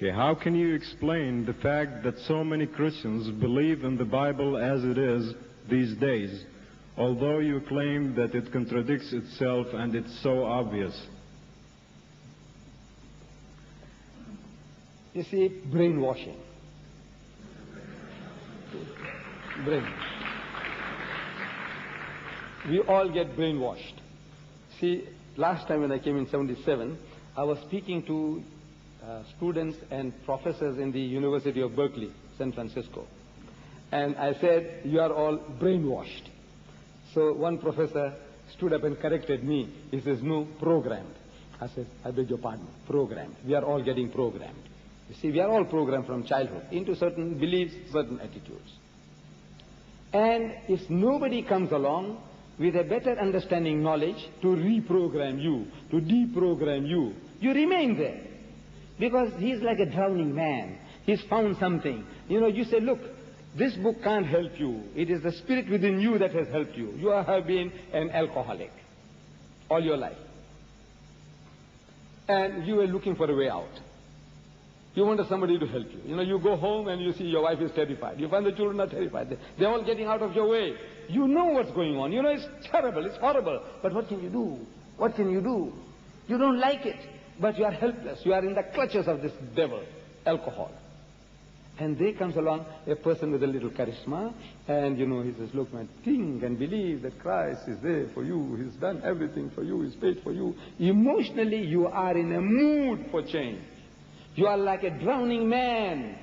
Okay, how can you explain the fact that so many Christians believe in the Bible as it is these days, although you claim that it contradicts itself and it's so obvious? You see, brainwashing. Brain. We all get brainwashed. See, last time when I came in 77, I was speaking to students and professors in the University of Berkeley, San Francisco. And I said, you are all brainwashed. So one professor stood up and corrected me. He says, no, programmed. I said, I beg your pardon, programmed. We are all getting programmed. You see, we are all programmed from childhood into certain beliefs, certain attitudes. And if nobody comes along with a better understanding knowledge to reprogram you, to deprogram you, you remain there. Because he's like a drowning man. He's found something. You know, you say, look, this book can't help you. It is the spirit within you that has helped you. You have been an alcoholic all your life. And you were looking for a way out. You wanted somebody to help you. You know, you go home and you see your wife is terrified. You find the children are terrified. They're all getting out of your way. You know what's going on. You know it's terrible, it's horrible. But what can you do? What can you do? You don't like it, but you are helpless. You are in the clutches of this devil, alcohol. And there comes along a person with a little charisma, and you know, he says, look man, think and believe that Christ is there for you. He's done everything for you. He's paid for you. Emotionally, you are in a mood for change. You are like a drowning man,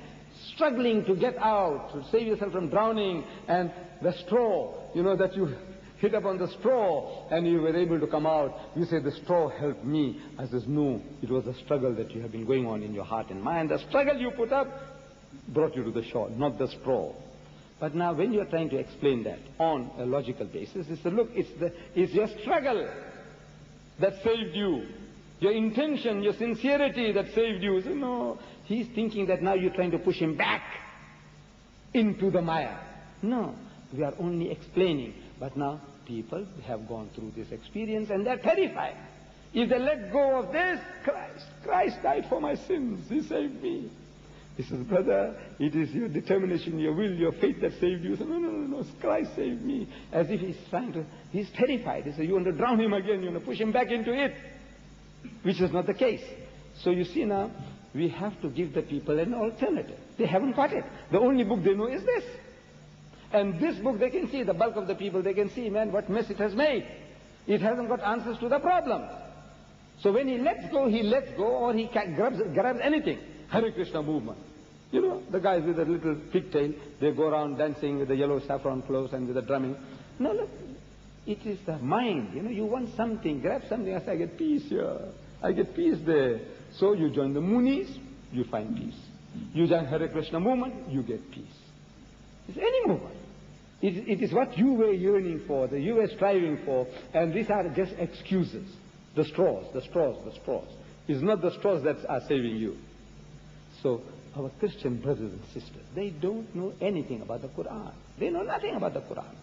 struggling to get out, to save yourself from drowning, and the straw, you know, that you hit upon the straw, and you were able to come out. You say, the straw helped me. I says, no, it was a struggle that you have been going on in your heart and mind. The struggle you put up brought you to the shore, not the straw. But now when you are trying to explain that on a logical basis, you say, look, it's your struggle that saved you. Your intention, your sincerity that saved you. So, no, he's thinking that now you're trying to push him back into the mire. No, we are only explaining. But now people have gone through this experience and they're terrified. If they let go of this, Christ died for my sins. He saved me. He says, brother, it is your determination, your will, your faith that saved you. He says, no, Christ saved me. As if he's terrified. He says, you want to drown him again, you want to push him back into it. Which is not the case. So you see now, we have to give the people an alternative. They haven't got it. The only book they know is this. And this book they can see, the bulk of the people, they can see, man, what mess it has made. It hasn't got answers to the problem. So when he lets go, or he grabs anything. Hare Krishna movement. You know, the guys with the little pigtail, they go around dancing with the yellow saffron clothes and with the drumming. No, look. It is the mind, you know, you want something, grab something, I say, I get peace here, I get peace there. So you join the Munis, you find peace. You join Hare Krishna movement, you get peace. It's any movement. It is what you were yearning for, that you were striving for, and these are just excuses. The straws. It's not the straws that are saving you. So our Christian brothers and sisters, they don't know anything about the Quran. They know nothing about the Quran.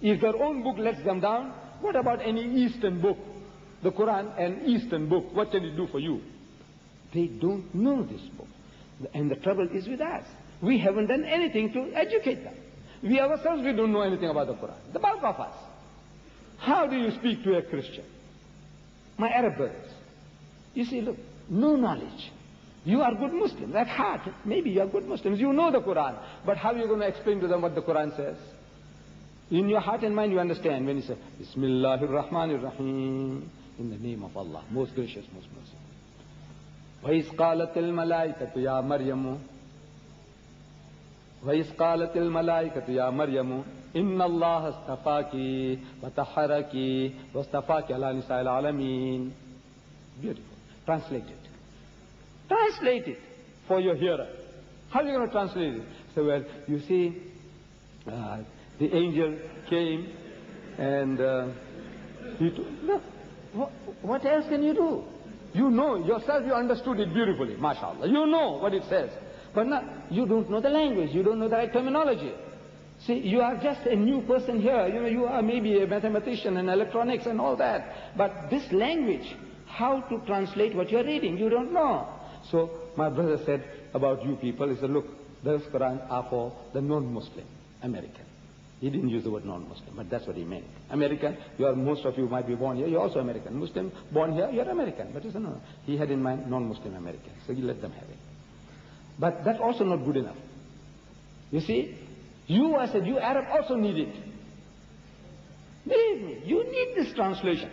If their own book lets them down, what about any Eastern book? The Quran, an Eastern book, what can it do for you? They don't know this book. And the trouble is with us. We haven't done anything to educate them. We ourselves, we don't know anything about the Quran. The bulk of us. How do you speak to a Christian? My Arab brothers. You see, look, no knowledge. You are good Muslims. At heart, maybe you are good Muslims. You know the Quran. But how are you going to explain to them what the Quran says? In your heart and mind you understand when you say, Bismillahir Rahmanir Rahim, in the name of Allah, most gracious, most merciful. وَإِذْ قَالَتِ الْمَلَائِكَةُ يَا مَرْيَمُ وَإِذْ قَالَتِ الْمَلَائِكَةُ يَا مَرْيَمُ إِنَّ اللَّهَ اسْتَفَاكِ وَطَهَّرَكِ وَاسْتَفَاكِ عَلَى نِسَاءِ الْعَالَمِينَ. Beautiful. Translate it. Translate it for your hearer. How are you going to translate it? So, well, you see, the angel came and no, what else can you do? You know yourself, you understood it beautifully, mashallah. You know what it says. But now, you don't know the language, you don't know the right terminology. See, you are just a new person here. You know, you are maybe a mathematician and electronics and all that. But this language, how to translate what you are reading, you don't know. So my brother said about you people, he said, look, those Qur'an are for the non-Muslim, American. He didn't use the word non-Muslim, but that's what he meant. American, most of you might be born here, you're also American. Muslim, born here, you're American. But he said, no. He had in mind non-Muslim American. So you let them have it. But that's also not good enough. You see, I said, you Arab also need it. Believe me, you need this translation.